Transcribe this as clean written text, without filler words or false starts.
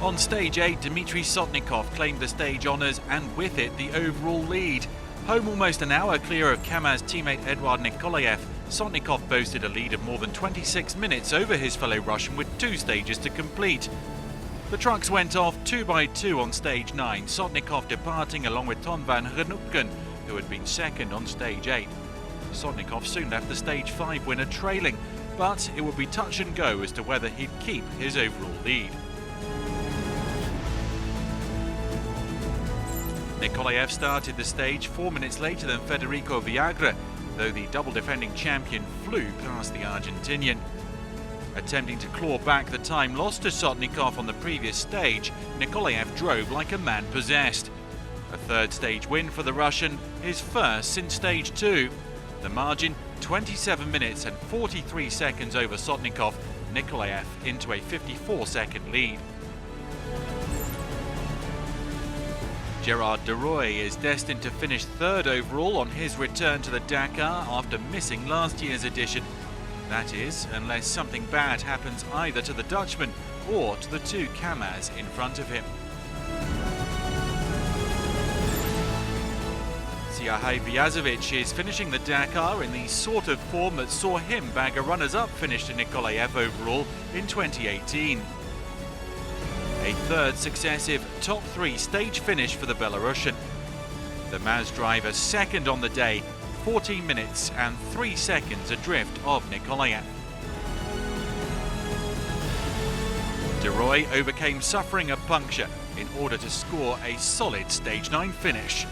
On stage 8, Dmitry Sotnikov claimed the stage honours and with it the overall lead. Home almost an hour clear of KAMAZ teammate EDUARD NIKOLAEV, Sotnikov boasted a lead of more than 26 minutes over his fellow Russian with 2 stages to complete. The trucks went off 2 by 2 on stage 9, Sotnikov departing along with Ton van Renupken, who had been second on stage 8. Sotnikov soon left the stage 5 winner trailing, but it would be touch and go as to whether he'd keep his overall lead. Nikolaev started the stage 4 minutes later than Federico Viagra, though the double defending champion flew past the Argentinian. Attempting to claw back the time lost to Sotnikov on the previous stage, Nikolaev drove like a man possessed. A third stage win for the Russian, his first since stage 2. The margin 27 minutes and 43 seconds over Sotnikov, Nikolaev into a 54-second lead. GERARD ROOY is destined to finish third overall on his return to the Dakar after missing last year's edition. That is, unless something bad happens either to the Dutchman or to the 2 KAMAZ in front of him. SIARHEI VIAZOVICH is finishing the Dakar in the sort of form that saw him bag a runners-up finish to Nikolaev overall in 2018. A third successive top 3 stage finish for the Belarusian. The MAZ driver second on the day, 14 minutes and 3 seconds adrift of Nikolaev. ROOY overcame suffering a puncture in order to score a solid stage 9 finish.